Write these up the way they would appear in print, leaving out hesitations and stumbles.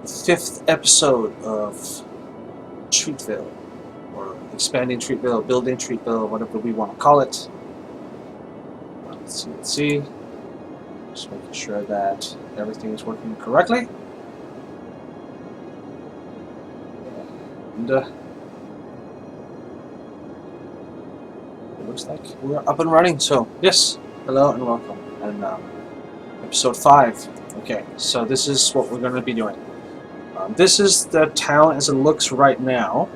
the 5th episode of Treatville, or expanding Treatville, building Treatville, whatever we want to call it. Let's see. Just making sure that everything is working correctly. And it looks like we're up and running. So yes, hello and welcome. And episode 5. Okay, so this is what we're going to be doing. This is the town as it looks right now.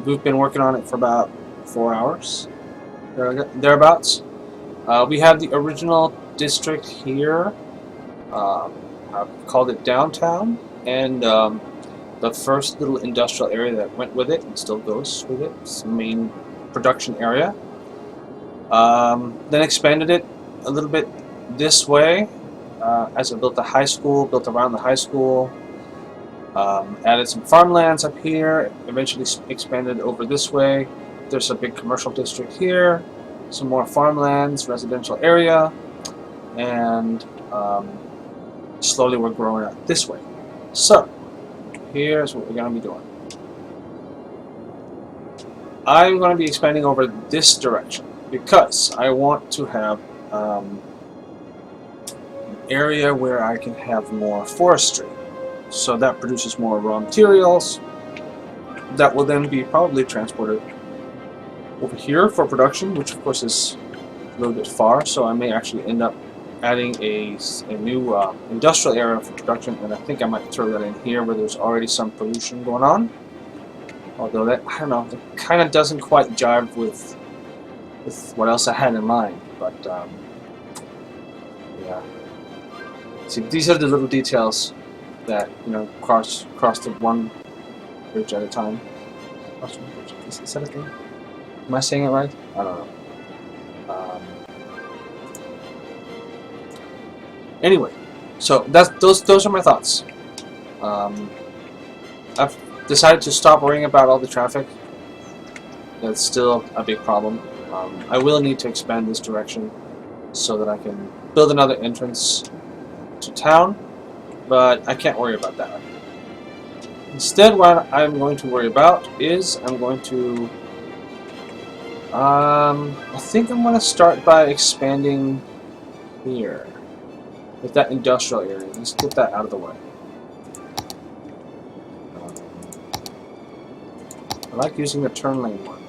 We've been working on it for about 4 hours, thereabouts. We have the original district here. I've called it downtown, and the first little industrial area that went with it and still goes with it. It's the main production area. Then expanded it a little bit this way as I built the high school, built around the high school. Added some farmlands up here, eventually expanded over this way. There's a big commercial district here, some more farmlands, residential area, and slowly we're growing out this way. So, here's what we're going to be doing. I'm going to be expanding over this direction because I want to have an area where I can have more forestry. So that produces more raw materials that will then be probably transported over here for production, which of course is a little bit far, so I may actually end up adding a new industrial area for production, and I think I might throw that in here where there's already some pollution going on. Although that, I don't know, it kind of doesn't quite jive with what else I had in mind, but yeah. See, these are the little details that, you know, cross the one bridge at a time. Is that a thing? Am I saying it right? I don't know. Anyway, so those are my thoughts. I've decided to stop worrying about all the traffic. That's still a big problem. I will need to expand this direction so that I can build another entrance to town, but I can't worry about that. Instead, what I'm going to worry about is I'm going to I think I'm going to start by expanding here with that industrial area. Let's get that out of the way. I like using the turn lane one.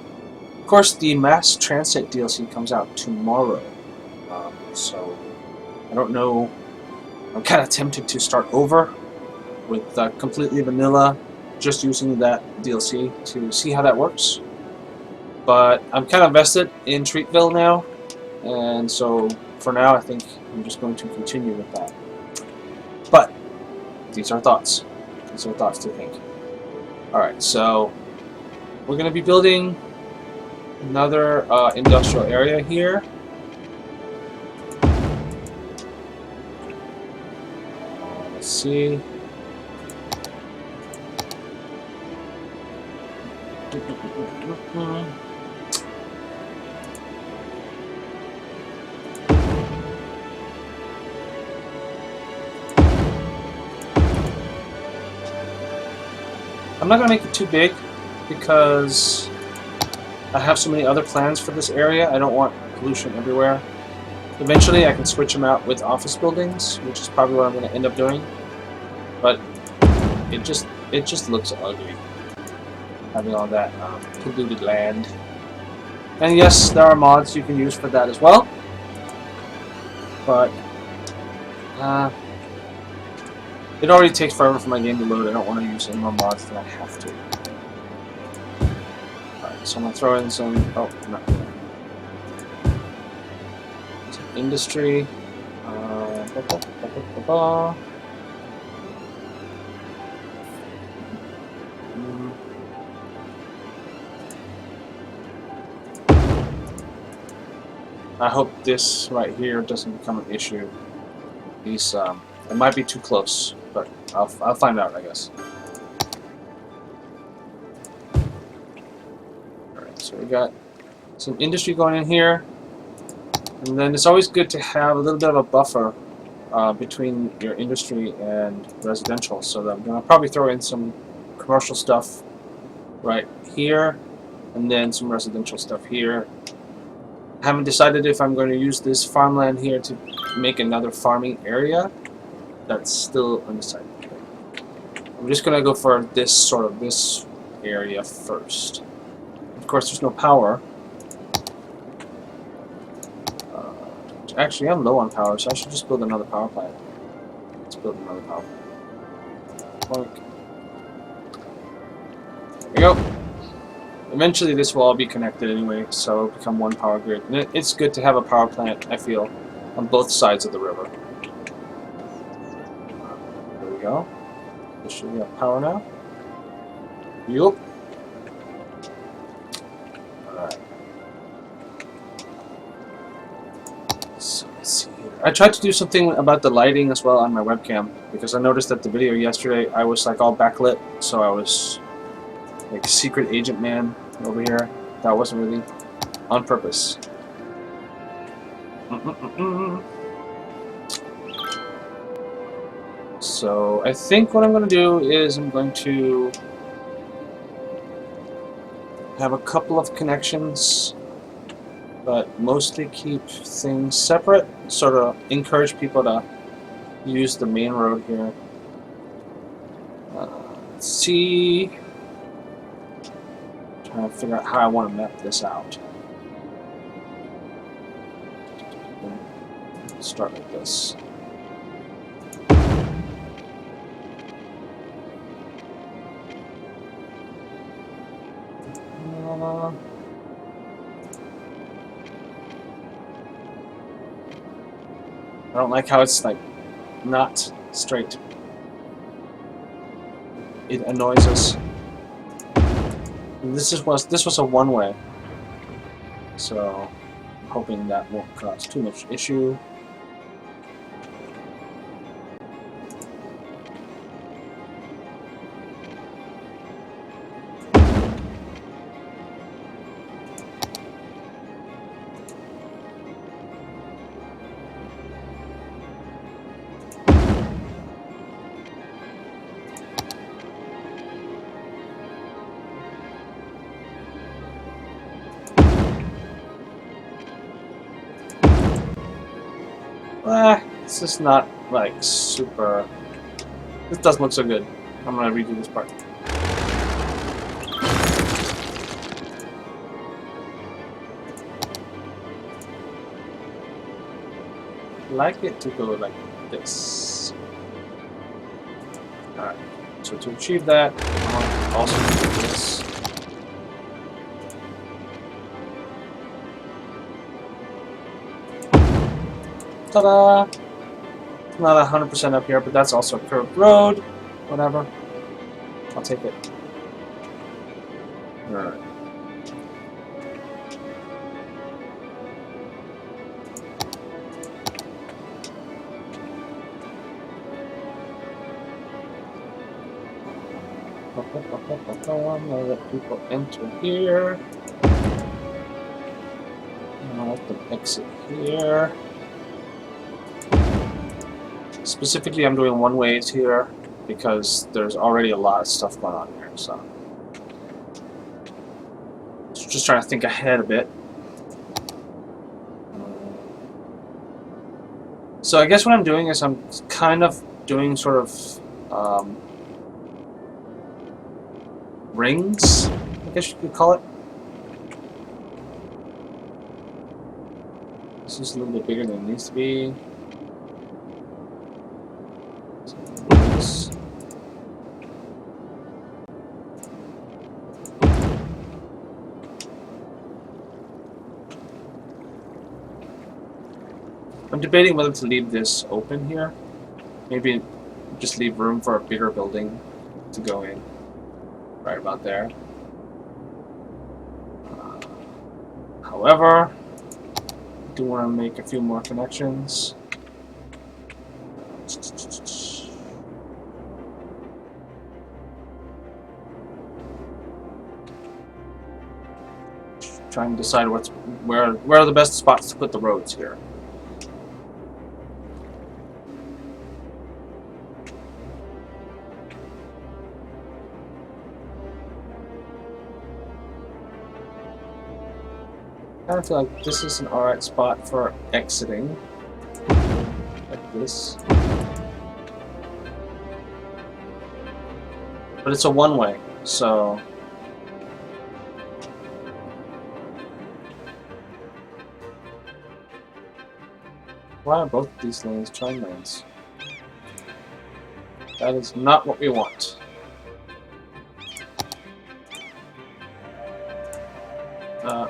Of course, the mass transit DLC comes out tomorrow, so I don't know. I'm kind of tempted to start over with completely vanilla, just using that DLC to see how that works. But I'm kind of vested in Treatville now, and so for now I think I'm just going to continue with that. But these are thoughts. These are thoughts to think. Alright, so we're going to be building another industrial area here. Let's see. I'm not going to make it too big because I have so many other plans for this area. I don't want pollution everywhere. Eventually I can switch them out with office buildings, which is probably what I'm going to end up doing. But it just looks ugly, having all that polluted land. And yes, there are mods you can use for that as well. But it already takes forever for my game to load. I don't want to use any more mods than I have to. Alright, so I'm going to throw in some... oh, no. Some industry. I hope this right here doesn't become an issue. These, it might be too close, but I'll find out, I guess. Alright, so we got some industry going in here. And then it's always good to have a little bit of a buffer between your industry and residential. So I'm going to probably throw in some commercial stuff right here, and then some residential stuff here. I haven't decided if I'm going to use this farmland here to make another farming area. That's still undecided. I'm just going to go for this area first. Of course, there's no power. Actually, I'm low on power, so I should just build another power plant. Let's build another power plant. There we go. Eventually, this will all be connected anyway, so it'll become one power grid. And it's good to have a power plant, I feel, on both sides of the river. There we go. This should have power now. Yup. Alright. So let's see here. I tried to do something about the lighting as well on my webcam, because I noticed that the video yesterday I was like all backlit, so I was like secret agent man over here. That wasn't really on purpose. So I think what I'm going to do is I'm going to have a couple of connections, but mostly keep things separate, sort of encourage people to use the main road here. Let's see. Trying to figure out how I want to map this out. Start like this. I don't like how it's like not straight. It annoys us. And this was a one-way, so I'm hoping that won't cause too much issue. This is not like super. This doesn't look so good. I'm gonna redo this part. I'd like it to go like this. Alright, so to achieve that, I'll also do this. Ta-da! Not 100% up here, but that's also a curved road. Whatever. I'll take it. Alright. I'm gonna let people enter here. And I'll let them exit here. Specifically, I'm doing one-ways here because there's already a lot of stuff going on here, so just trying to think ahead a bit. So I guess what I'm doing is I'm kind of doing sort of rings, I guess you could call it. This is a little bit bigger than it needs to be. I'm debating whether to leave this open here. Maybe just leave room for a bigger building to go in. Right about there. However, I do want to make a few more connections. Trying to decide where are the best spots to put the roads here. I feel like this is an alright spot for exiting. Like this. But it's a one-way, so... Why are both these lanes turn lanes? That is not what we want.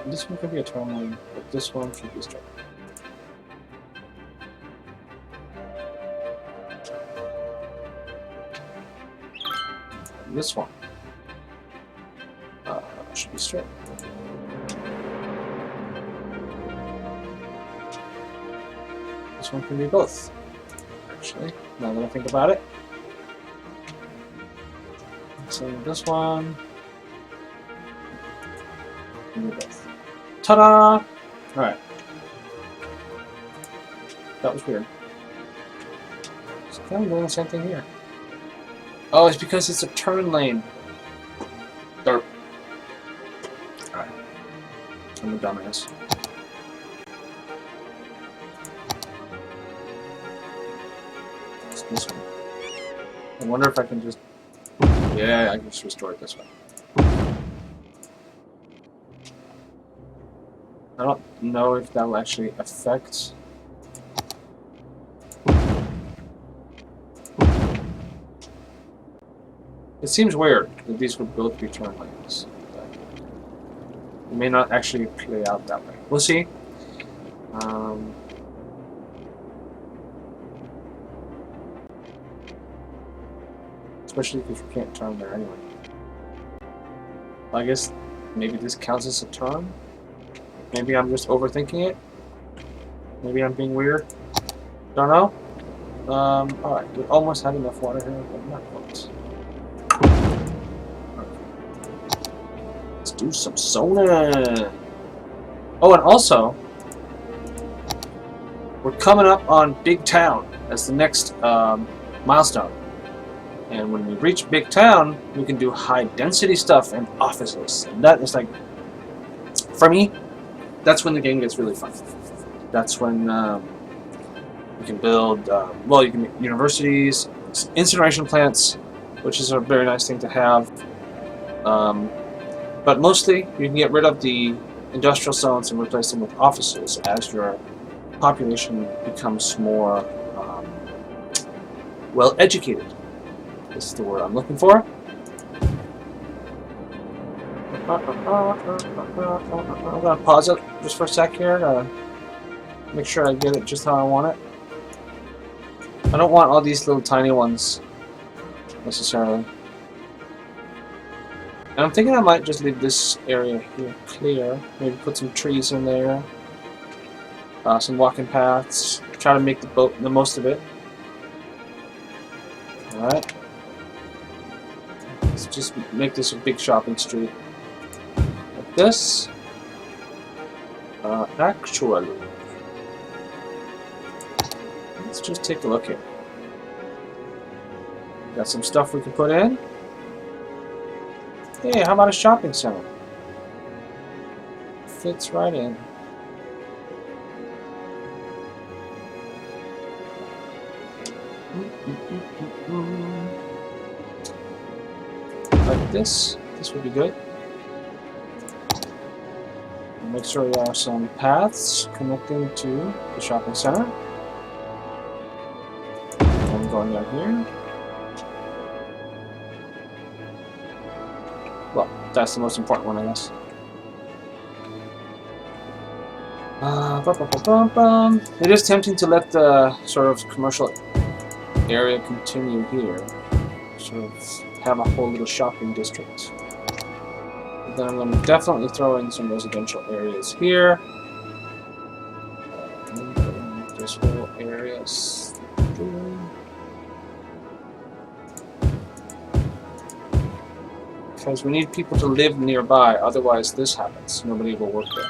This one could be a turn lane, but this one should be straight. This one should be straight. This one can be both, actually, now that I think about it. So this one can be both. Ta-da! Alright. That was weird. It's kind of doing the same thing here. Oh, it's because it's a turn lane. Derp. Alright. I'm a dumbass. It's this one. I wonder if I can just... Yeah, I can just restore it this way. I don't know if that will actually affect... It seems weird that these would both be turn lanes. But it may not actually play out that way. We'll see. Especially if you can't turn there anyway. I guess maybe this counts as a turn. Maybe I'm just overthinking it. Maybe I'm being weird. Don't know. Alright, we almost had enough water here, but not quite. Let's do some zoning. Oh, and also, we're coming up on Big Town as the next milestone. And when we reach Big Town, we can do high density stuff and offices. And that is like, for me, that's when the game gets really fun. That's when you can build, well, you can make universities, incineration plants, which is a very nice thing to have. But mostly, you can get rid of the industrial zones and replace them with offices as your population becomes more well educated. This is the word I'm looking for. I'm gonna pause it just for a sec here to make sure I get it just how I want it. I don't want all these little tiny ones necessarily. And I'm thinking I might just leave this area here clear. Maybe put some trees in there, some walking paths. Try to make the most of it. All right. Let's just make this a big shopping street. Like this. Actually, let's just take a look here. Got some stuff we can put in. Hey, how about a shopping center? Fits right in. Like this. This would be good. Make sure there are some paths connecting to the shopping center. I'm going down here. Well, that's the most important one, I guess. It is tempting to let the sort of commercial area continue here. Sort of have a whole little shopping district. But then I'm going to definitely throw in some residential areas here. This whole area. Because we need people to live nearby, otherwise this happens. Nobody will work there.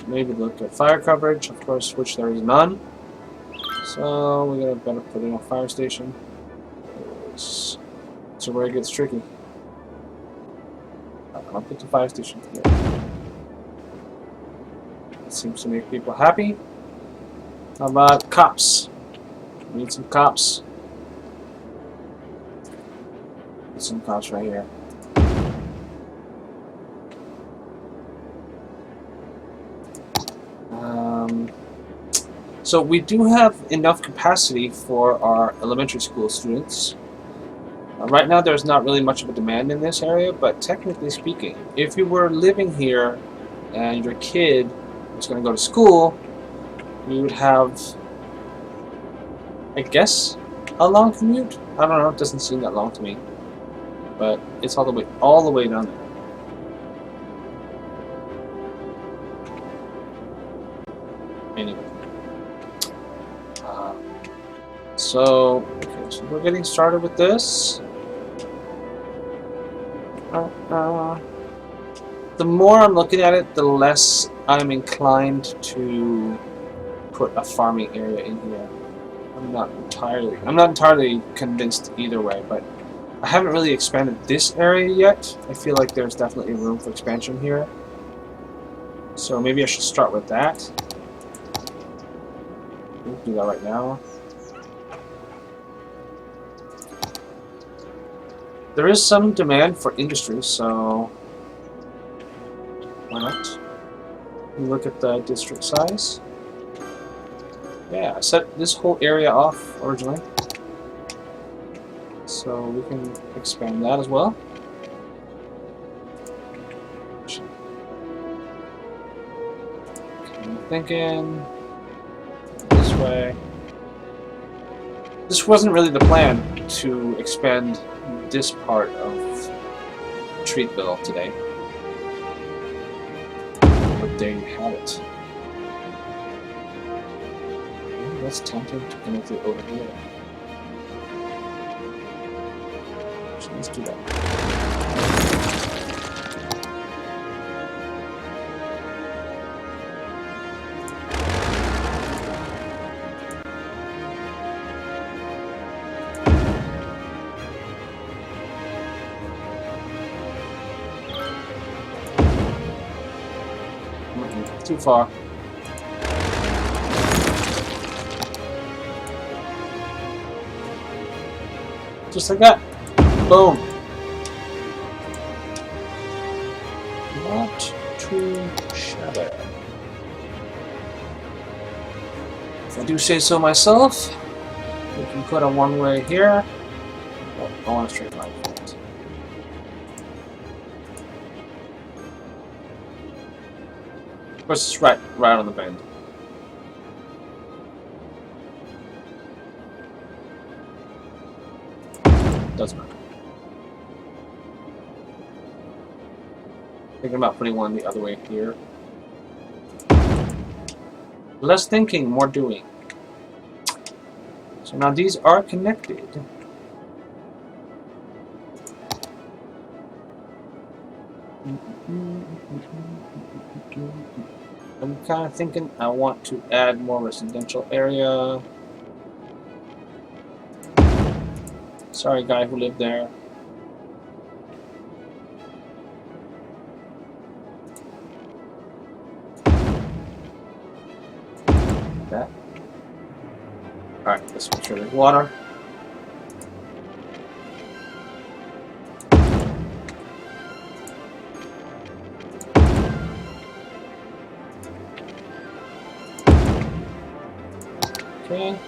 maybe look at fire coverage, of course, which there is none. So we're gonna better put in a fire station. So where it gets tricky. I'll put the fire station here. That seems to make people happy. How about cops? We need some cops. Get some cops right here. So we do have enough capacity for our elementary school students. Right now there's not really much of a demand in this area, but technically speaking, if you were living here and your kid was going to go to school, you would have, I guess, a long commute. I don't know, it doesn't seem that long to me. But it's all the way down there. Anyway. So we're getting started with this. The more I'm looking at it, the less I'm inclined to put a farming area in here. I'm not entirely convinced either way, but I haven't really expanded this area yet. I feel like there's definitely room for expansion here. So maybe I should start with that. We'll do that right now. There is some demand for industry, so why not? We look at the district size. Yeah, I set this whole area off originally, so we can expand that as well. I'm thinking this way. This wasn't really the plan to expand this part of Treatville today, but there you have it. Ooh, that's tempting to connect it over here. So let's do that. Too far. Just like that. Boom. Not too shabby. If I do say so myself, we can put a one-way here. Oh, I want a straight line for it. Of course, it's right on the bend. Doesn't matter. Thinking about putting one the other way here. Less thinking, more doing. So now these are connected. I'm kind of thinking I want to add more residential area. Sorry, guy who lived there. That. Alright, let's make sure there's water. Okay.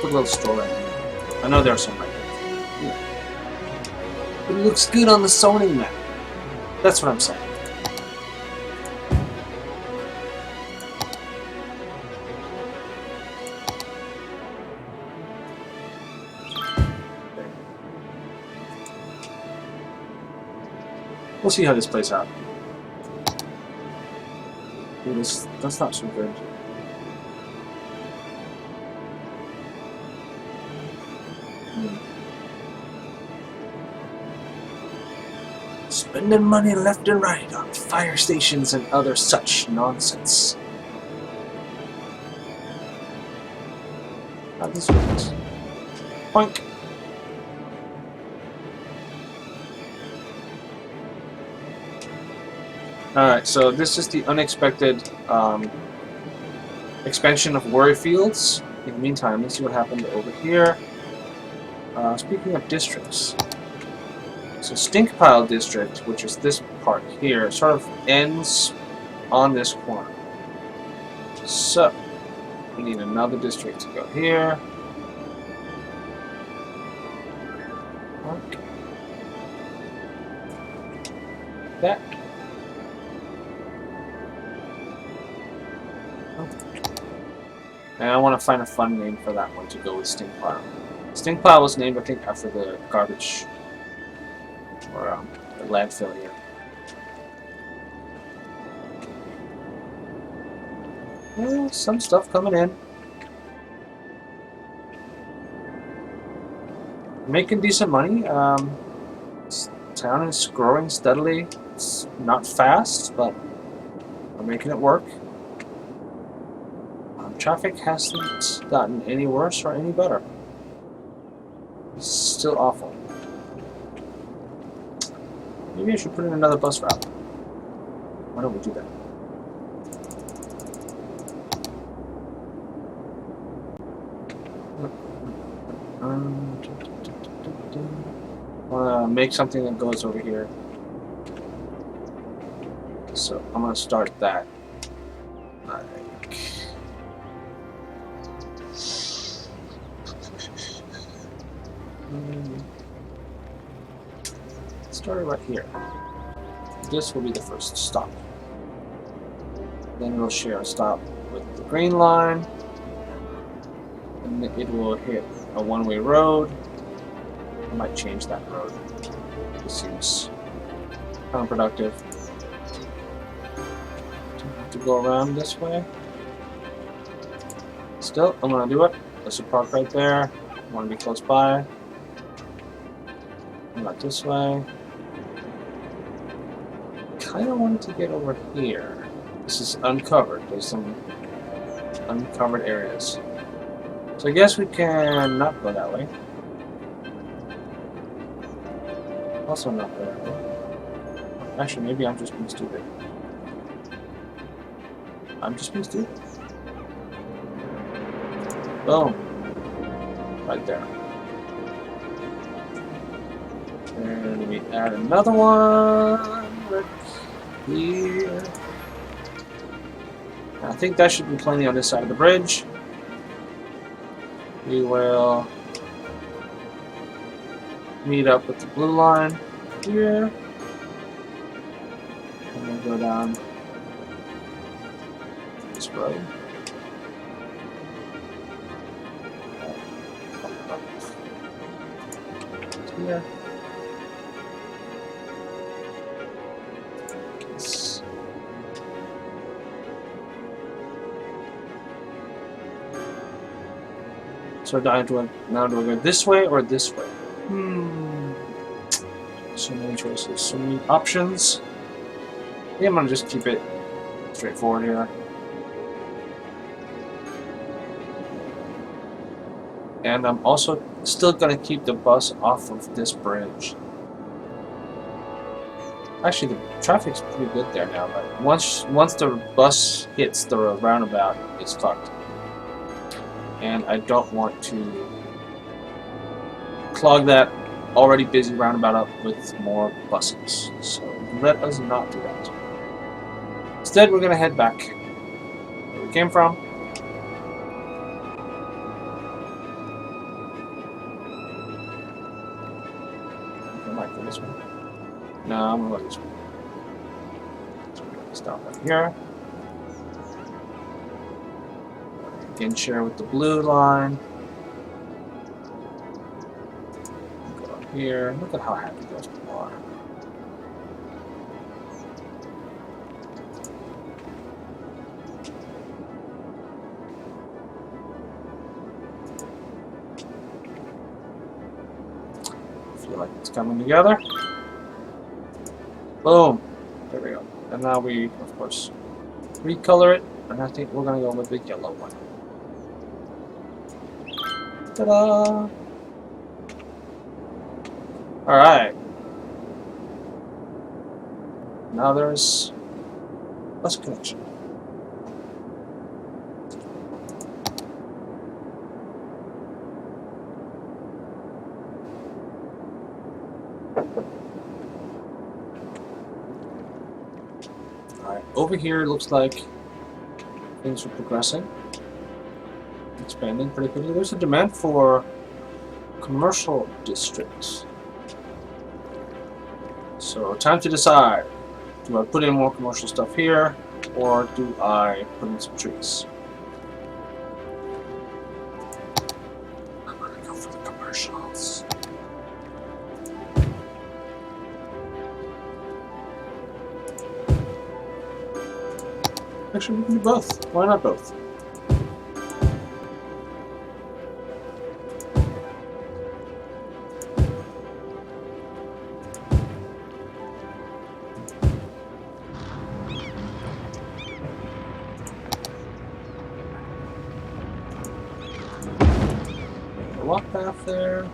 Put a little store in. I know there's some right there. Yeah. But it looks good on the zoning map. That's what I'm saying. We'll see how this plays out. Ooh, that's not so good. Spending money left and right on fire stations and other such nonsense. How this works. Poink. Alright, so this is the unexpected expansion of worry fields. In the meantime, let's see what happened over here. Speaking of districts, so Stink Pile District, which is this part here, sort of ends on this corner. So, we need another district to go here. Okay. That. Okay. And I want to find a fun name for that one to go with Stink Pile. Stink Pile was named, I think, after the garbage or the landfill here. Well, some stuff coming in. Making decent money. This town is growing steadily. It's not fast, but we're making it work. Traffic hasn't gotten any worse or any better. It's still awful. Maybe I should put in another bus route. Why don't we do that? I want to make something that goes over here. So I'm going to start that. Start it right here. This will be the first stop. Then we'll share a stop with the green line. And it will hit a one-way road. I might change that road. It seems counterproductive to go around this way. Still, I'm going to do it. Let's park right there. I want to be close by. Not this way. Kind of wanted to get over here. This is uncovered. There's some uncovered areas. So I guess we can not go that way. Also not go that way. Actually, maybe I'm just being stupid. I'm just being stupid. Boom. Right there. And we add another one right here. I think that should be plenty on this side of the bridge. We will meet up with the blue line here. And then go down this road. Here. So now do I go this way or this way? So many choices, so many options. Yeah, I'm gonna just keep it straightforward here. And I'm also still gonna keep the bus off of this bridge. Actually, the traffic's pretty good there now, but once the bus hits the roundabout, it's fucked. And I don't want to clog that already busy roundabout up with more buses. So let us not do that. Instead, we're going to head back where we came from. I might go this way. No, I'm going to go this way. So we're going to stop right here. Again, share with the blue line. Go up here. Look at how happy those people are. like it's coming together. Boom. There we go. And now we, of course, recolor it. And I think we're going to go with the yellow one. Ta-da! Alright. Now there's bus connection. Alright, over here it looks like things are progressing. Expanding pretty quickly. There's a demand for commercial districts. So time to decide. Do I put in more commercial stuff here, or do I put in some trees? I'm gonna go for the commercials. Actually, we can do both. Why not both? Walk path there.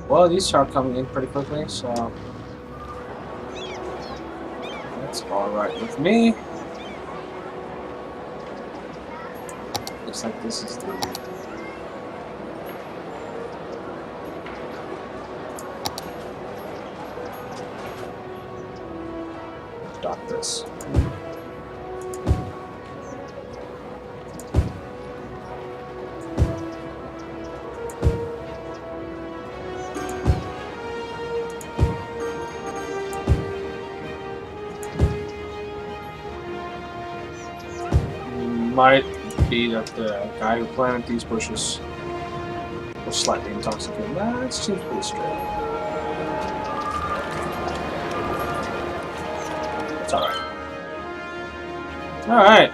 Well, these start coming in pretty quickly, so that's alright with me. Looks like this is the stop this. Might be that the guy who planted these bushes was slightly intoxicated. Nah, it seems pretty straight. It's alright. Alright.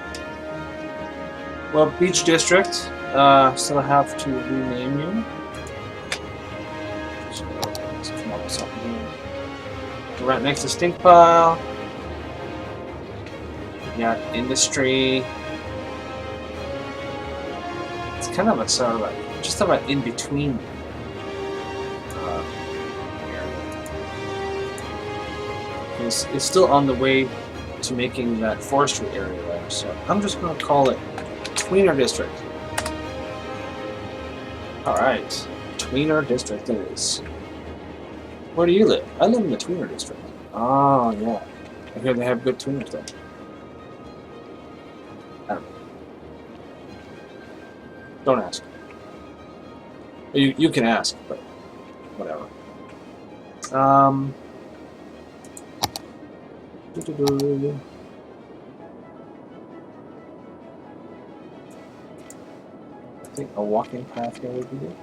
Well, Beach District, still have to rename you. So, let's come up with something here. Right next to Stink Pile. Yeah, Industry. Kind of a sort of like just about in between here. It's still on the way to making that forestry area there, so I'm just going to call it Tweener District. Alright, Tweener District it is. Where do you live? I live in the Tweener District. Oh, yeah. I hear they have good tweeners there. I don't know. Don't ask. You can ask, but whatever. I think a walking path here would be good.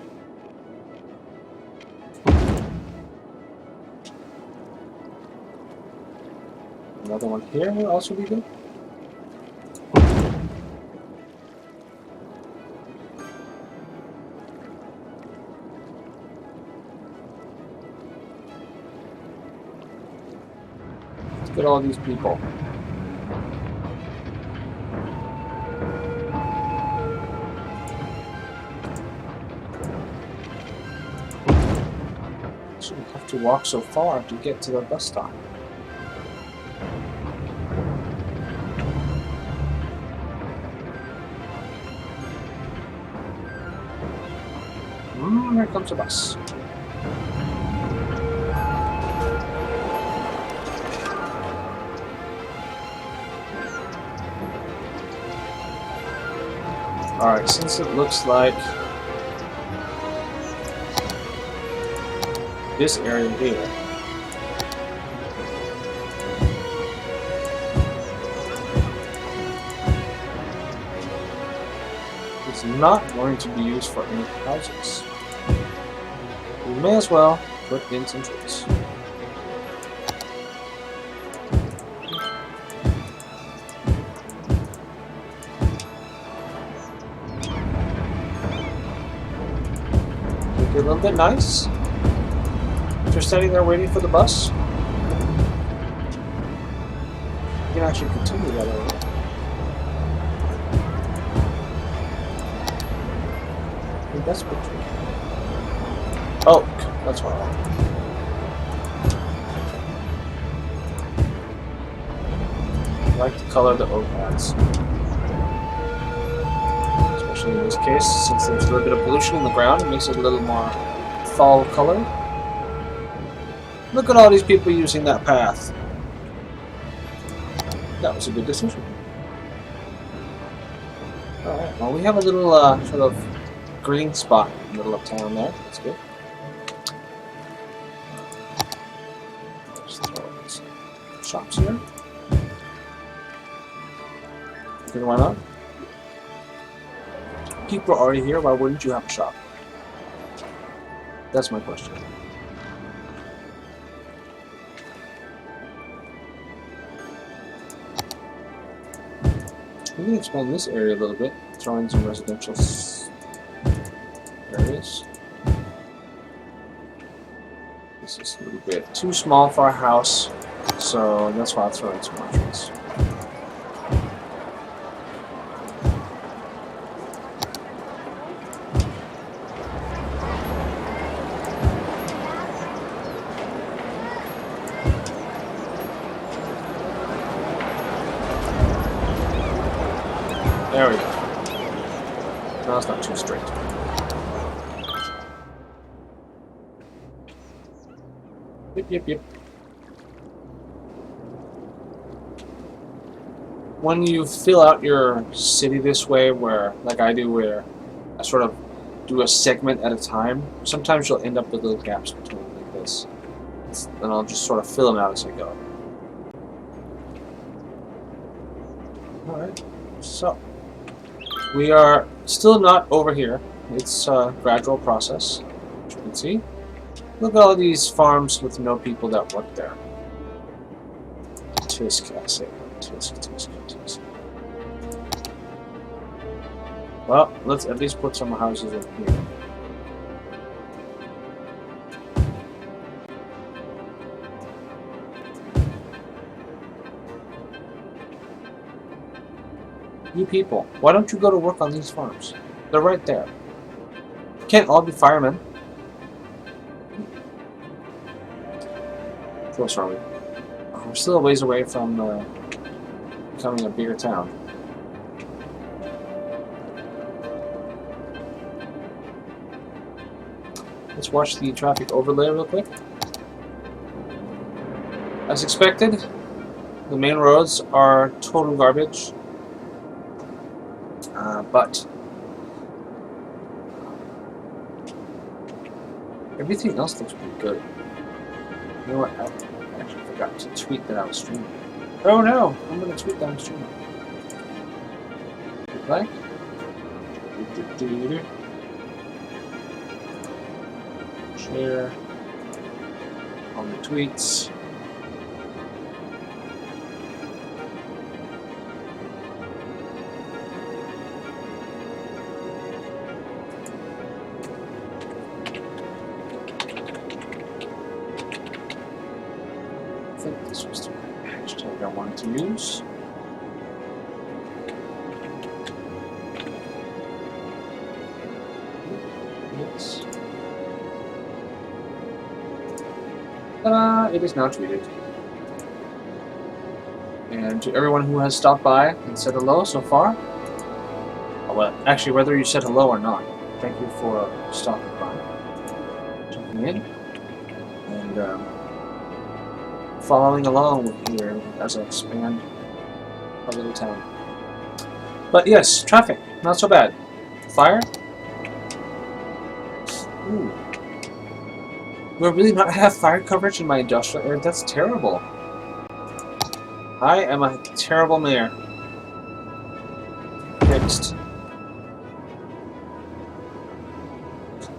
Another one here will also be good. Look at all these people. Shouldn't have to walk so far to get to the bus stop. Here comes a bus. Alright, since it looks like this area here is not going to be used for any houses, we may as well put in some trees. little bit nice. If you're standing there waiting for the bus, you can actually continue that area. I think that's pretty true. Oh, that's what I want. I like the color the oak has. Especially in this case, since there's a little bit of pollution in the ground, it makes it a little more fall color. Look at all these people using that path. That was a good decision. Alright, well we have a little sort of green spot in the middle of town there. That's good. Just throw some shops here. Okay, why not? People are already here, why wouldn't you have a shop? That's my question. We can expand this area a little bit, throw in some residential areas. This is a little bit too small for our house, so that's why I'll throw in some more trees. There we go. Now it's not too straight. Yep. When you fill out your city this way, where, like I do, where I sort of do a segment at a time, sometimes you'll end up with little gaps between like this. And I'll just sort of fill them out as I go. Alright, so we are still not over here. It's a gradual process, as you can see. Look at all these farms with no people that work there. Tisk, I say. Tisk. Well, let's at least put some houses in here. You people, why don't you go to work on these farms? They're right there. Can't all be firemen. How close are we? We're still a ways away from becoming a bigger town. Let's watch the traffic overlay real quick. As expected, the main roads are total garbage. But everything else looks pretty good. You know what? I actually forgot to tweet that I was streaming. Oh no! I'm gonna tweet that I'm streaming. Like? Share on the tweets. I think this was the hashtag I wanted to use. Yes. It is now tweeted. And to everyone who has stopped by and said hello so far, well, actually, whether you said hello or not, thank you for stopping by, jumping in, and following along with here as I expand our little town. But yes, traffic, not so bad. Fire? Ooh. Do I really not have fire coverage in my industrial area? That's terrible. I am a terrible mayor. Next.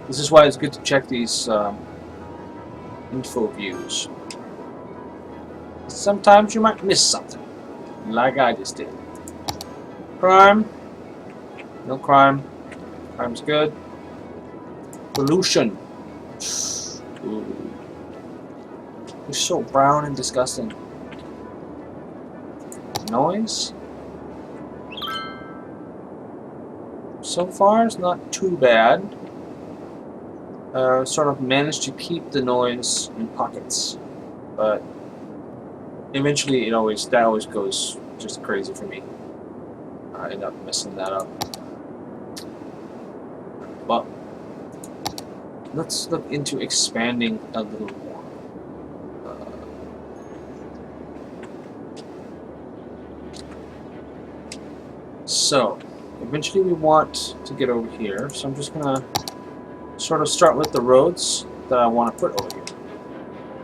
This is why it's good to check these info views. Sometimes you might miss something, like I just did. Crime? No crime. Crime's good. Pollution. Ooh. It's so brown and disgusting. Noise? So far, it's not too bad. Sort of managed to keep the noise in pockets, but eventually that always goes just crazy for me. I end up messing that up. But let's look into expanding a little more. So eventually we want to get over here, so I'm just gonna sort of start with the roads that I want to put over here.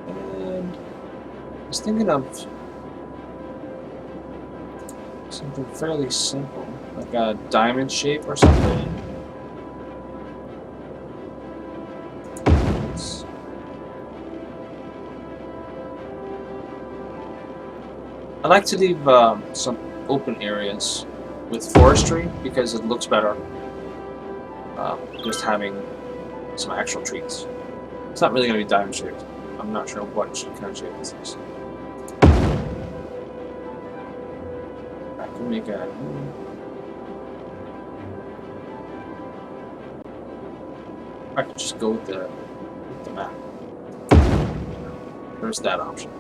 And I was thinking of something fairly simple, like a diamond shape or something. I like to leave some open areas with forestry because it looks better. Just having some actual trees. It's not really going to be diamond shaped. I'm not sure what kind of shape this is. I can make a... I could just go with the map. There's that option.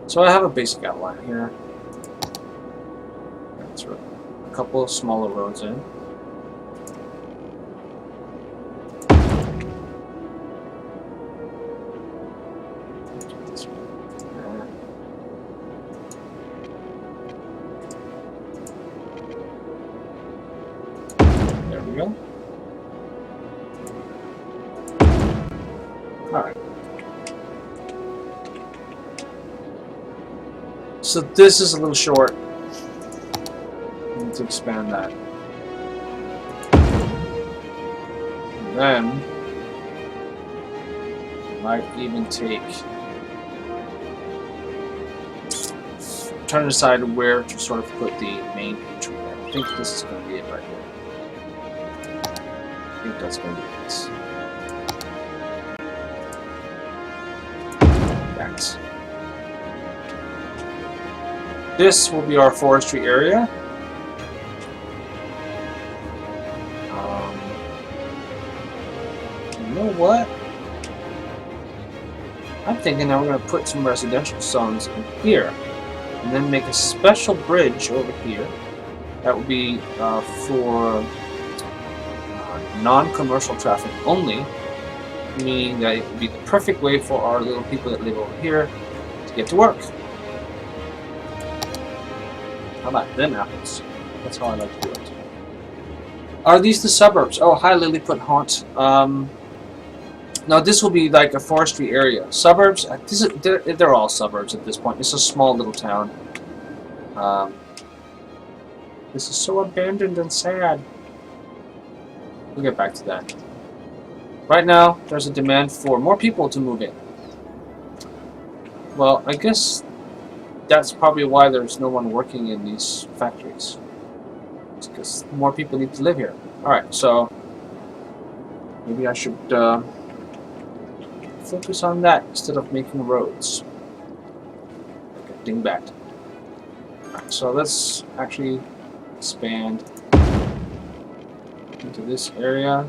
So I have a basic outline here. That's right. A couple of smaller roads in. There we go. Alright. So this is a little short. I need to expand that. And then I might even trying to decide where to sort of put the main entry. I think this is going to be it right here. I think that's going to be it. That's. This will be our forestry area. You know what? I'm thinking that we're going to put some residential zones in here, and then make a special bridge over here that will be for non-commercial traffic only, meaning that it would be the perfect way for our little people that live over here to get to work. How about them apples? That's how I like to do it. Are these the suburbs? Oh, hi Lilliput Haunt. Now this will be like a forestry area. Suburbs, they're all suburbs at this point. It's a small little town. This is so abandoned and sad. We'll get back to that. Right now, there's a demand for more people to move in. Well, I guess that's probably why there's no one working in these factories. It's because more people need to live here. Alright, so maybe I should focus on that instead of making roads. Like a dingbat. Alright, so let's actually expand into this area.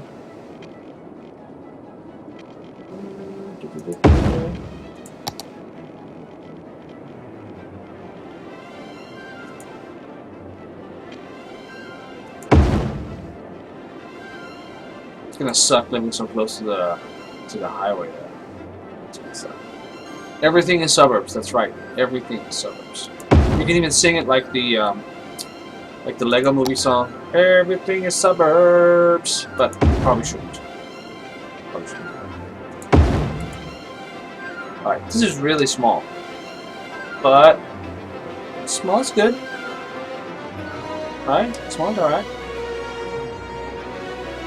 It's gonna suck living so close to the highway there. It's gonna suck. Everything is suburbs. That's right. Everything is suburbs. You can even sing it like the Lego Movie song. Everything is suburbs, but you probably shouldn't. All right, this is really small, but small is good. All right, small is all right.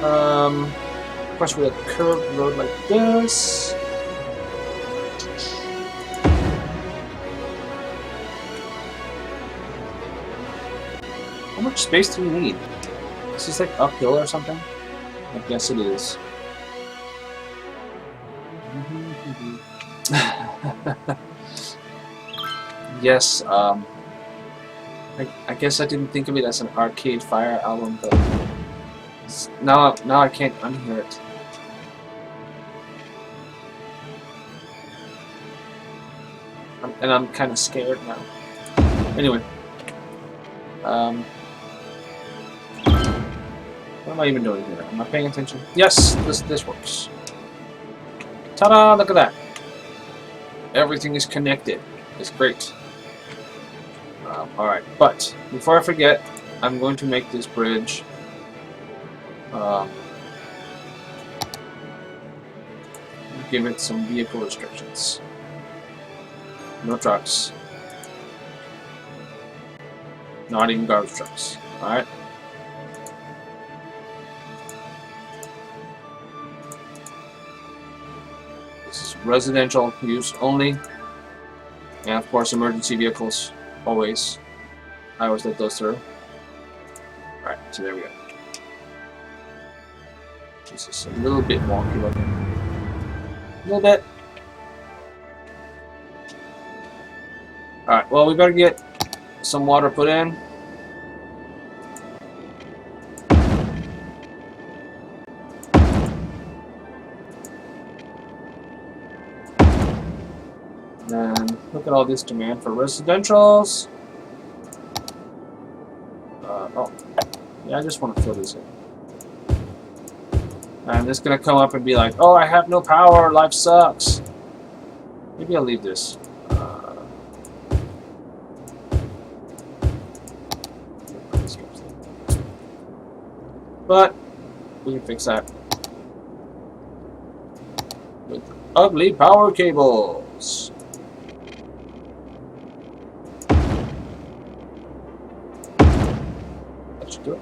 Of course, with a curved road like this. How much space do we need? Is this like uphill or something? I guess it is. Yes, I guess I didn't think of it as an Arcade Fire album, but now I can't unhear it. And I'm kind of scared now. Anyway, what am I even doing here? Am I paying attention? Yes, this works. Ta-da! Look at that. Everything is connected. It's great. Alright, but before I forget, I'm going to make this bridge give it some vehicle restrictions. No trucks. Not even garbage trucks. Alright. This is residential use only. And of course emergency vehicles. Always. I always let those through. Alright, so there we go. This is a little bit wonky looking. A little bit. Alright, well we gotta get some water put in. And look at all this demand for residentials. Oh, yeah, I just want to fill this in. I'm just gonna come up and be like, oh, I have no power, life sucks. Maybe I'll leave this. But we can fix that with ugly power cables. That should do it.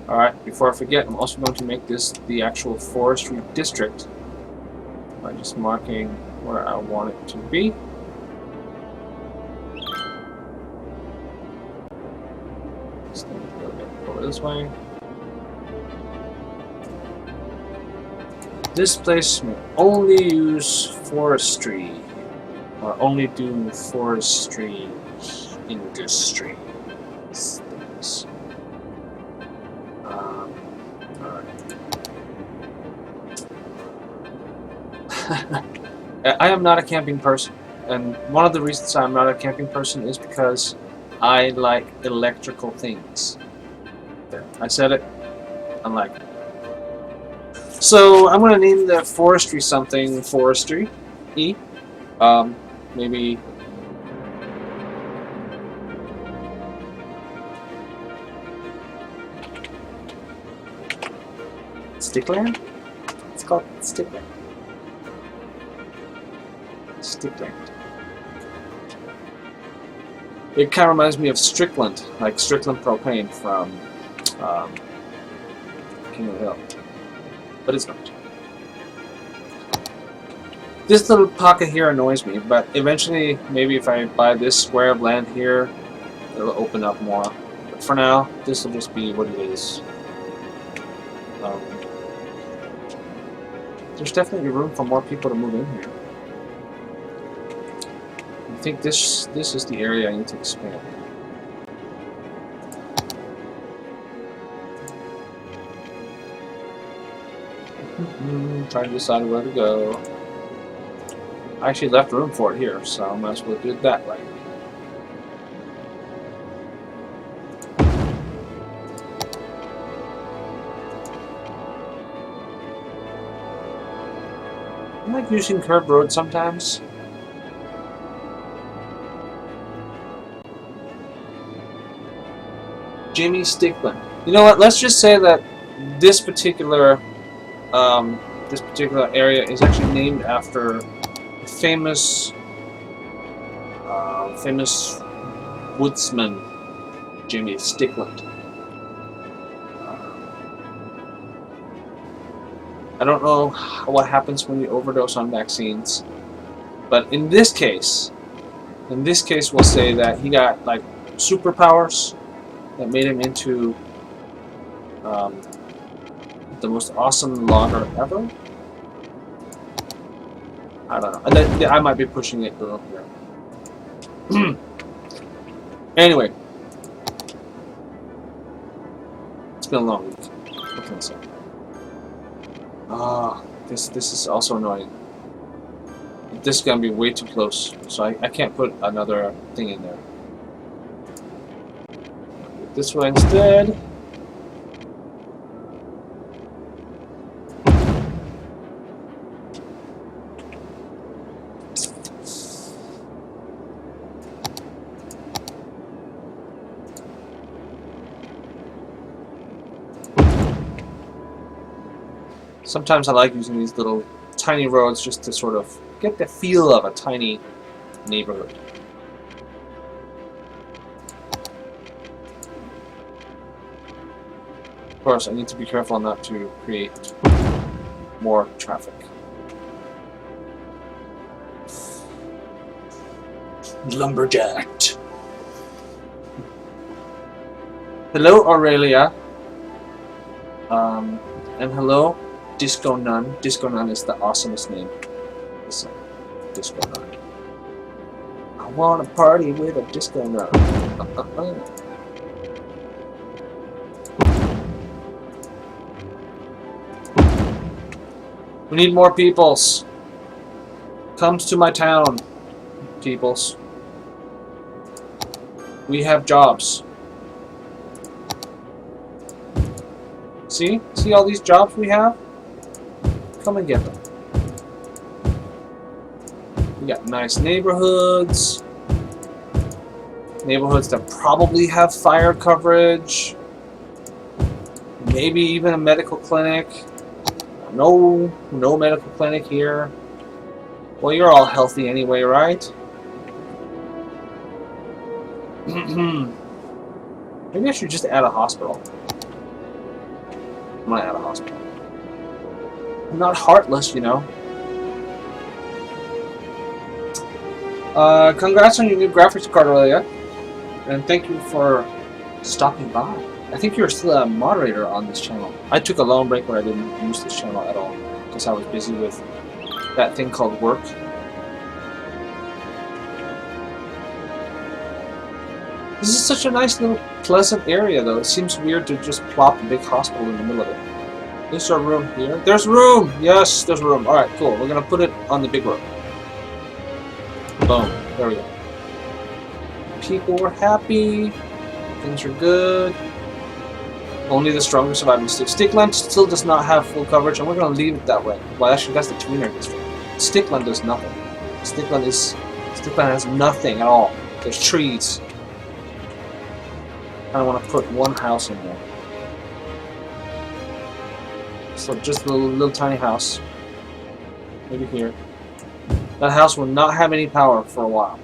Alright, before I forget, I'm also going to make this the actual forestry district by just marking where I want it to be. Just need to go over this way. This place may only use forestry, or only do forestry industry things. I am not a camping person, and one of the reasons I'm not a camping person is because I like electrical things. There, I said it. I'm like. So I'm gonna name the forestry something forestry. Maybe. Stickland? It's called Stickland. Stickland. It kind of reminds me of Strickland, like Strickland Propane from King of the Hill. But it's not. This little pocket here annoys me, but eventually, maybe if I buy this square of land here, it'll open up more. But for now, this will just be what it is. There's definitely room for more people to move in here. I think this is the area I need to expand. Trying to decide where to go. I actually left room for it here, so I might as well do it that way. I like using curved roads sometimes. Jimmy Stickland. You know what? Let's just say that this particular area is actually named after a famous woodsman, Jimmy Stickland. I don't know what happens when you overdose on vaccines, But in this case, we'll say that he got like superpowers that made him into the most awesome logger ever. I don't know. And then, I might be pushing it a little here. Anyway, it's been a long week. What can I say? This is also annoying. This is gonna be way too close, so I can't put another thing in there. This way instead. Sometimes I like using these little tiny roads just to sort of get the feel of a tiny neighborhood. Of course, I need to be careful not to create more traffic. Lumberjacked. Hello, Aurelia. And hello, Disco Nun. Disco Nun is the awesomest name. Listen, Disco Nun. I want to party with a Disco Nun. We need more peoples. Comes to my town, peoples. We have jobs. See? See all these jobs we have? Come and get them. We got nice neighborhoods. Neighborhoods that probably have fire coverage. Maybe even a medical clinic. No medical clinic here. Well, you're all healthy anyway, right? Maybe I should just add a hospital. I'm gonna add a hospital. I'm not heartless, you know. Congrats on your new graphics card, Aurelia. And thank you for stopping by. I think you're still a moderator on this channel. I took a long break where I didn't use this channel at all because I was busy with that thing called work. This is such a nice little pleasant area though. It seems weird to just plop a big hospital in the middle of it. Is there room here? There's room! Yes, there's room. Alright, cool. We're gonna put it on the big road. Boom. There we go. People were happy. Things are good. Only the stronger survive in Stickland still does not have full coverage, and we're going to leave it that way. Well, actually, that's the tweener district. Stickland does nothing. Stickland has nothing at all. There's trees. I want to put one house in there. So just a little tiny house. Maybe here. That house will not have any power for a while.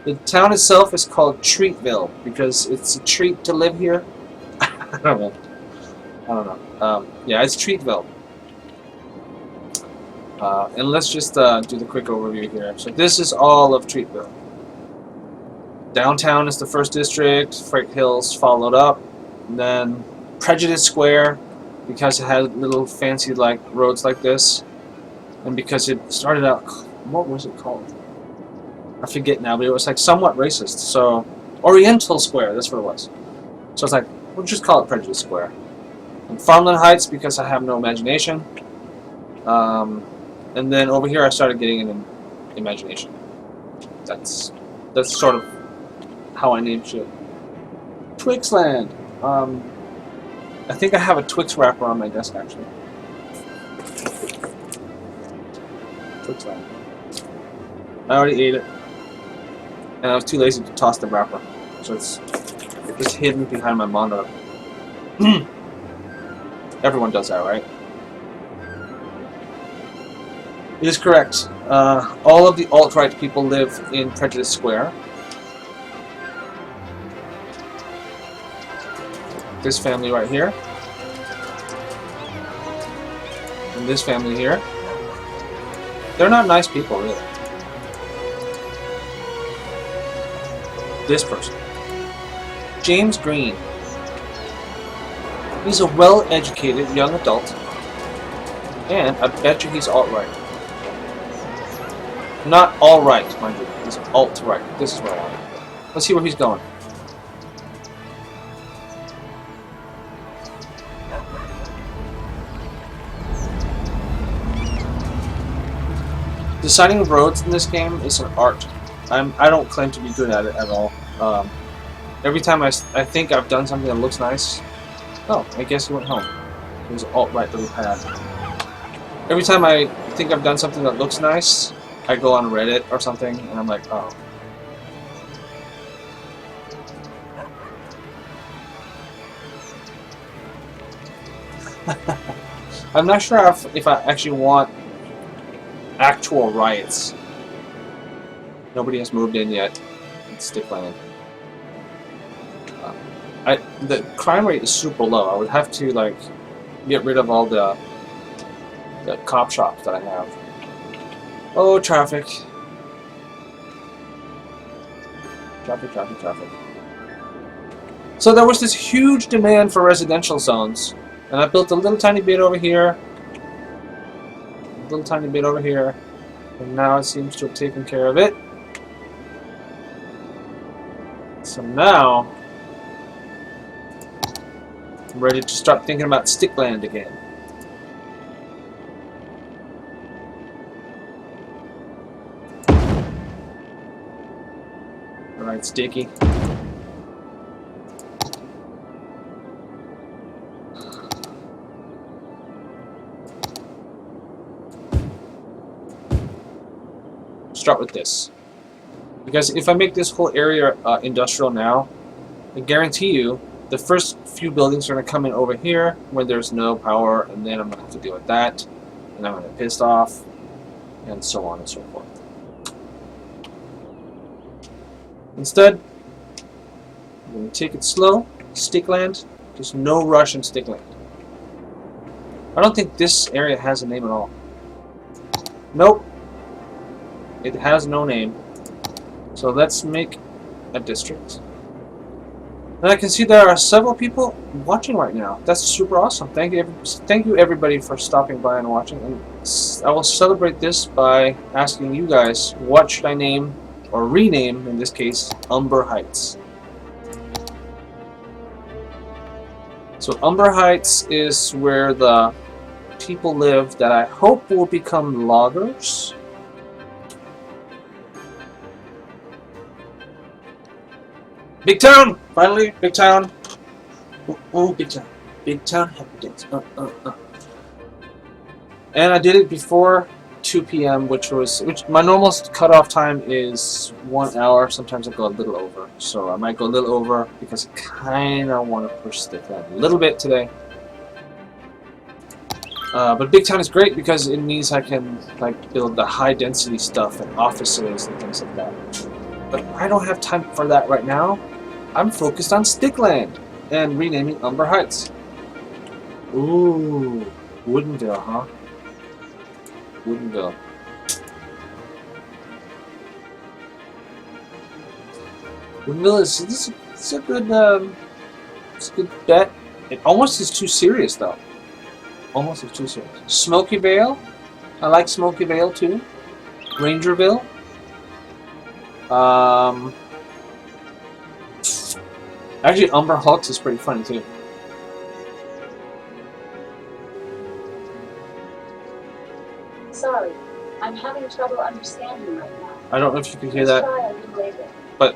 The town itself is called Treatville because it's a treat to live here. I don't know. Yeah, it's Treatville. And let's just do the quick overview here. So this is all of Treatville. Downtown is the first district. Freight Hills followed up. And then Prejudice Square, because it had little fancy like roads like this. And because it started out, what was it called? I forget now, but it was like somewhat racist. So Oriental Square, that's what it was. So it's like, we'll just call it Prejudice Square. And Farmland Heights, because I have no imagination. And then over here I started getting an imagination. That's sort of how I named shit. Twixland. I think I have a Twix wrapper on my desk actually. Twixland. I already ate it. And I was too lazy to toss the wrapper. So it's hidden behind my monitor. Everyone does that, right? It is correct. All of the alt-right people live in Prejudice Square. This family right here. And this family here. They're not nice people, really. This person. James Green. He's a well-educated young adult. And I bet you he's alt-right. Not all-right, mind you. He's alt-right. This is where I want to go. Let's see where he's going. Designing roads in this game is an art. I don't claim to be good at it at all. Every time I think I've done something that looks nice... Oh, I guess he went home. It was alt-right that we had. Every time I think I've done something that looks nice, I go on Reddit or something, and I'm like, oh. I'm not sure if I actually want actual riots. Nobody has moved in yet. It's Stickland. The crime rate is super low. I would have to like get rid of all the cop shops that I have. Oh, traffic. Traffic. So there was this huge demand for residential zones, and I built a little tiny bit over here, a little tiny bit over here, and now it seems to have taken care of it. So now I'm ready to start thinking about Stickland again. Alright, Sticky. Start with this. Because if I make this whole area industrial now, I guarantee you the first few buildings are going to come in over here when there's no power, and then I'm going to have to deal with that, and I'm going to get pissed off, and so on and so forth. Instead, I'm going to take it slow. Stickland. There's no rush in Stickland. I don't think this area has a name at all. Nope. It has no name. So let's make a district. And I can see there are several people watching right now. That's super awesome. Thank you everybody for stopping by and watching. And I will celebrate this by asking you guys, what should I name, or rename, in this case, Umber Heights. So Umber Heights is where the people live that I hope will become loggers. Big town! Finally, big town. Oh, big town. Big town happy days. And I did it before 2 p.m., which my normal cutoff time is 1 hour. Sometimes I go a little over. So I might go a little over because I kind of want to push Stickland a little bit today. But big town is great because it means I can like build the high density stuff and offices and things like that. But I don't have time for that right now. I'm focused on Stickland and renaming Umber Heights. Ooh, Woodenville, huh? Woodenville. Woodenville is a good it's a good bet. It almost is too serious though. Almost is too serious. Smoky Vale. I like Smoky Vale too. Rangerville. Actually, Umber Hulks is pretty funny too. Sorry, I'm having trouble understanding right now. I don't know if you can hear Let's that, try a little later. but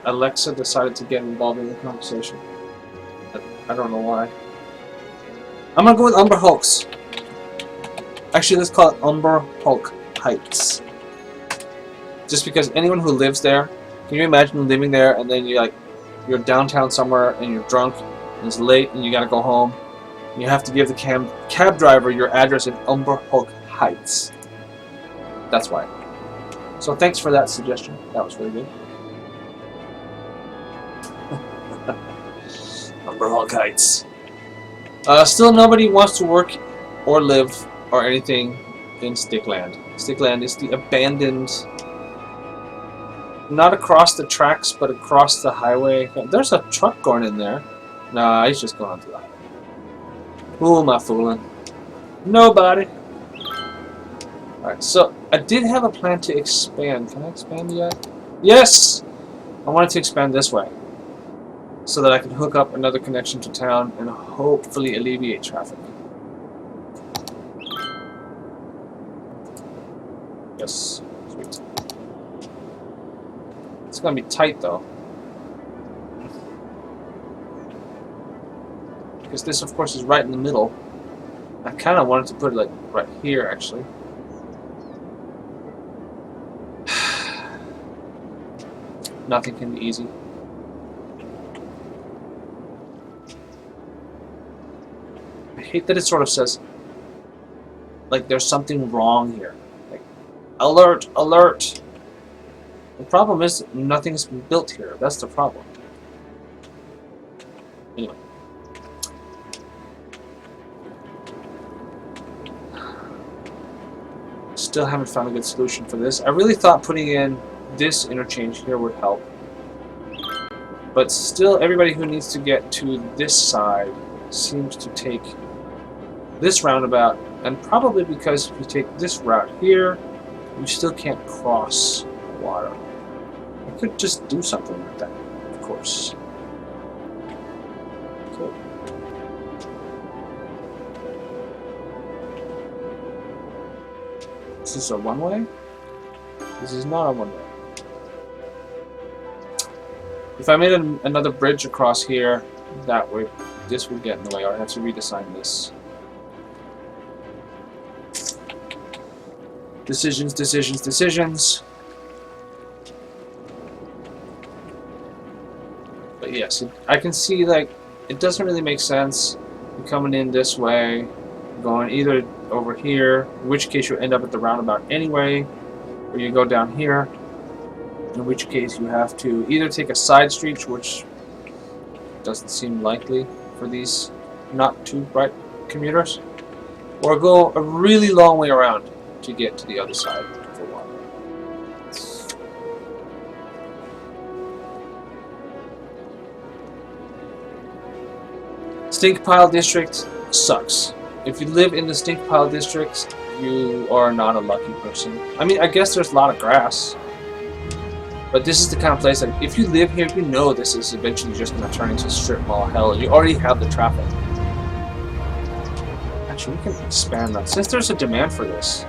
Alexa decided to get involved in the conversation. I don't know why. I'm gonna go with Umber Hulks. Actually, let's call it Umber Hulk Heights. Just because anyone who lives there, can you imagine living there and then you're downtown somewhere and you're drunk and it's late and you gotta go home. And you have to give the cab driver your address in Umber Hulk Heights. That's why. So thanks for that suggestion. That was really good. Umber Hulk Heights. Still nobody wants to work or live or anything in Stickland. Stickland is the abandoned, not across the tracks, but across the highway. There's a truck going in there. Nah, he's just going onto the highway. Who am I fooling? Nobody. Alright, so I did have a plan to expand. Can I expand yet? Yes! I wanted to expand this way, so that I can hook up another connection to town and hopefully alleviate traffic. Yes, sweet. It's gonna be tight though, because this, of course, is right in the middle. I kind of wanted to put it like right here, actually. Nothing can be easy. I hate that it sort of says like there's something wrong here. Like, alert, alert. The problem is nothing's been built here. That's the problem. Anyway. Still haven't found a good solution for this. I really thought putting in this interchange here would help. But still, everybody who needs to get to this side seems to take this roundabout, and probably because if you take this route here, you still can't cross the water. I could just do something like that, of course. Cool. This is a one-way? This is not a one-way. If I made another bridge across here, that way, this would get in the way. I'd have to redesign this. Decisions, decisions, decisions. But yes, I can see, like, it doesn't really make sense coming in this way, going either over here, in which case you end up at the roundabout anyway, or you go down here, in which case you have to either take a side street, which doesn't seem likely for these not too bright commuters, or go a really long way around to get to the other side of the water. Stink pile district sucks. If you live in the stink pile district, you are not a lucky person. I mean, I guess there's a lot of grass. But this is the kind of place that if you live here, you know this is eventually just going to turn into strip mall hell, and you already have the traffic. Actually, we can expand that. Since there's a demand for this,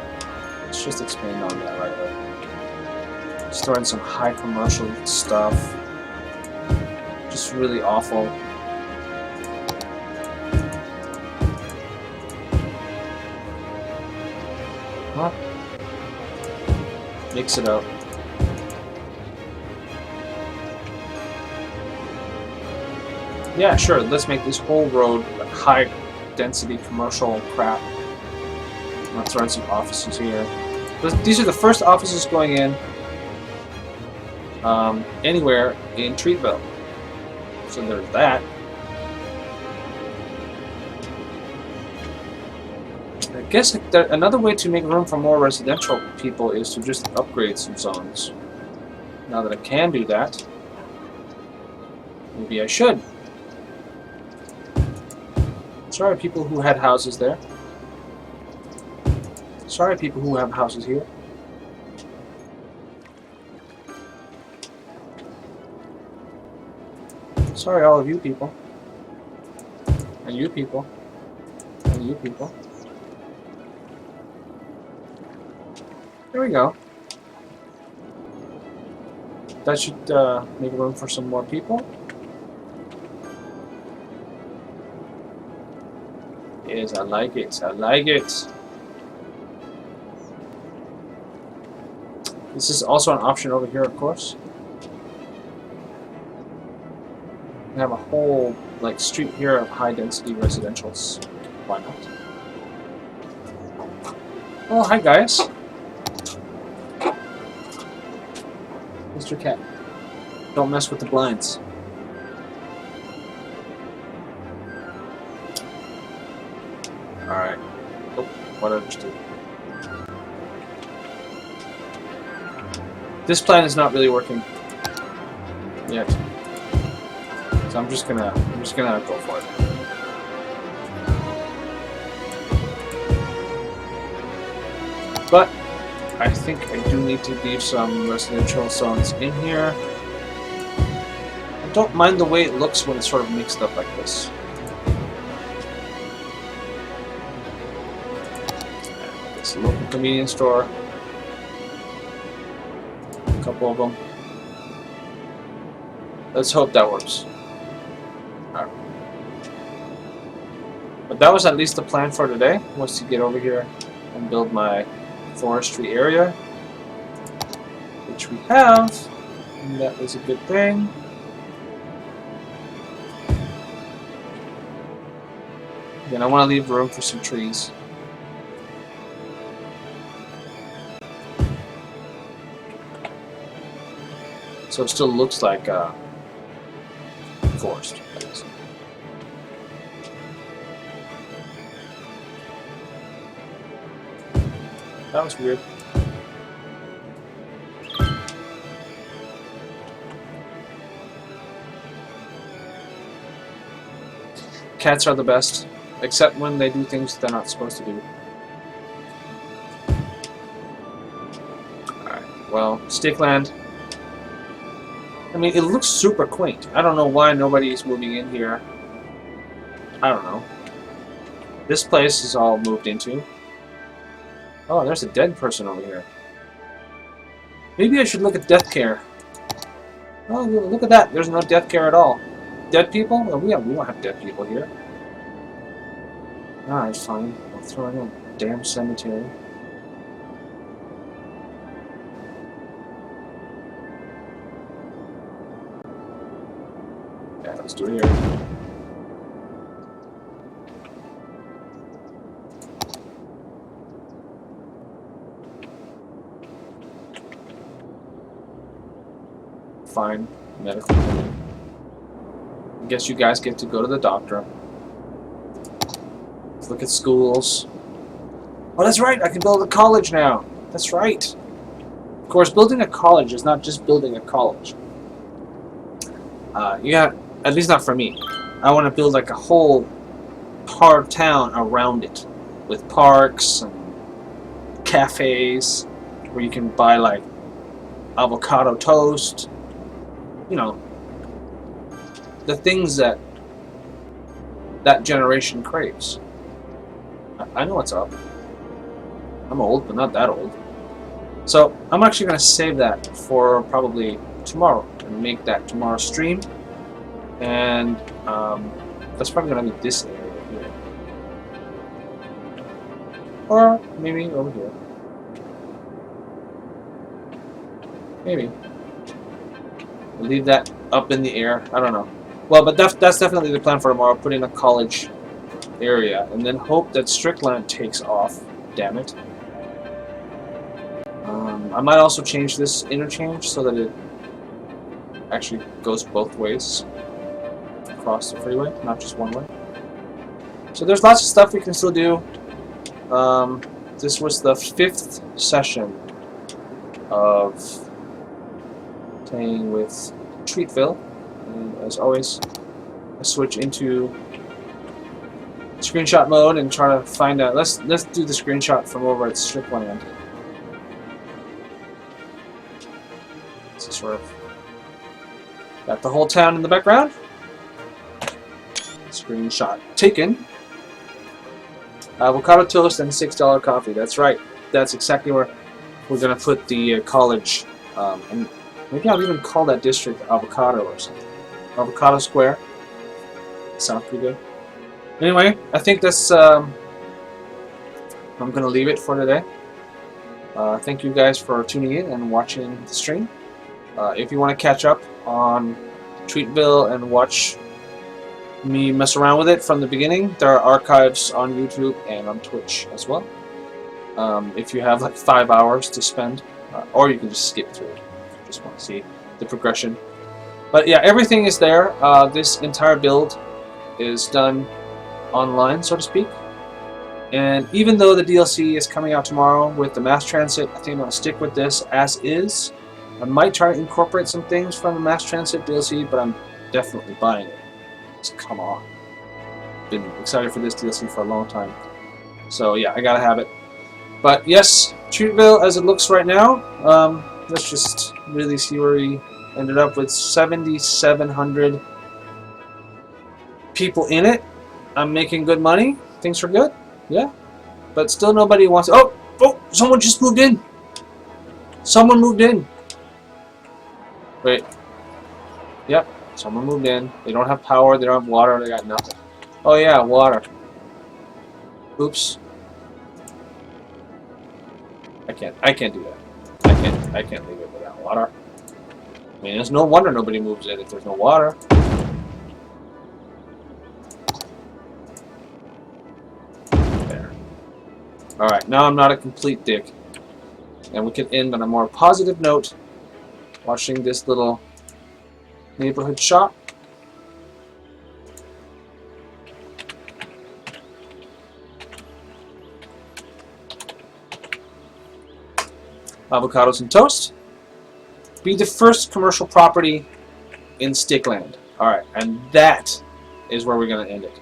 let's just expand on that right away. Just throw in some high commercial stuff. Just really awful. Huh? Mix it up. Yeah, sure, let's make this whole road like high density commercial crap. I'll throw in some offices here. These are the first offices going in anywhere in Treatville. So there's that. I guess another way to make room for more residential people is to just upgrade some zones. Now that I can do that, maybe I should. Sorry, people who had houses there. Sorry, people who have houses here. Sorry, all of you people. And you people. And you people. There we go. That should make room for some more people. Yes, I like it. I like it. This is also an option over here, of course. We have a whole like street here of high density residentials. Why not? Oh, hi guys. Mr. Cat. Don't mess with the blinds. Alright. Oh, what I understood. This plan is not really working yet. So I'm just gonna go for it. But I think I do need to leave some residential zones in here. I don't mind the way it looks when it's sort of mixed up like this. It's a local convenience store. A couple of them. Let's hope that works. Alright. But that was at least the plan for today, was to get over here and build my forestry area, which we have, and that is a good thing. Again, I want to leave room for some trees. So it still looks like forest. That was weird. Cats are the best, except when they do things they're not supposed to do. Alright, well, Stickland. I mean, it looks super quaint. I don't know why nobody's moving in here. I don't know. This place is all moved into. Oh, there's a dead person over here. Maybe I should look at death care. Oh, look at that. There's no death care at all. Dead people? Well, we don't have dead people here. Alright, fine. I'll throw in a damn cemetery. Yeah, let's do it here. Fine. Medical. I guess you guys get to go to the doctor. Let's look at schools. Oh, that's right! I can build a college now! That's right! Of course, building a college is not just building a college. At least not for me. I want to build like a whole part of town around it. With parks and cafes where you can buy like avocado toast. You know, the things that generation craves. I know what's up. I'm old, but not that old. So I'm actually going to save that for probably tomorrow and make that tomorrow's stream. And that's probably going to be this area here. Or maybe over here. Maybe. We'll leave that up in the air. I don't know. Well, but that's definitely the plan for tomorrow. Put in a college area, and then hope that Strickland takes off. Damn it. I might also change this interchange so that it actually goes both ways across the freeway, not just one way. So there's lots of stuff we can still do. This was the 5th session of playing with Treatville, and as always, I switch into screenshot mode and try to find out. Let's do the screenshot from over at Strickland. So sort of got the whole town in the background. Screenshot taken. Avocado toast and $6 coffee. That's right. That's exactly where we're gonna put the college. And maybe I'll even call that district Avocado or something. Avocado Square. Sounds pretty good. Anyway, I think that's. I'm gonna leave it for today. Thank you guys for tuning in and watching the stream. If you want to catch up on Treatville and watch me mess around with it from the beginning, there are archives on YouTube and on Twitch as well. If you have like 5 hours to spend, or you can just skip through it if you just want to see the progression. But yeah, everything is there. This entire build is done online, so to speak. And even though the DLC is coming out tomorrow with the mass transit, I think I'm going to stick with this as is. I might try to incorporate some things from the Mass Transit DLC, but I'm definitely buying it. Just come on. Been excited for this DLC for a long time. So yeah, I gotta have it. But yes, Treatville as it looks right now. Let's just really see where we ended up with 7,700 people in it. I'm making good money. Things are good. Yeah. But still nobody wants... Oh! Oh! Someone just moved in! Someone moved in! Wait. Yep. Someone moved in. They don't have power. They don't have water. They got nothing. Oh yeah, water. Oops. I can't do that. I can't leave it without water. I mean, there's no wonder nobody moves in if there's no water. There. Alright, now I'm not a complete dick. And we can end on a more positive note, watching this little neighborhood shop. Avocados and toast. Be the first commercial property in Stickland. Alright, and that is where we're going to end it.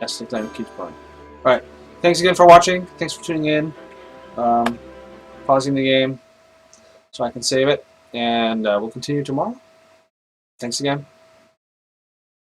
As Stickland keeps going. Alright, thanks again for watching. Thanks for tuning in. Pausing the game so I can save it. And we'll continue tomorrow. Thanks again.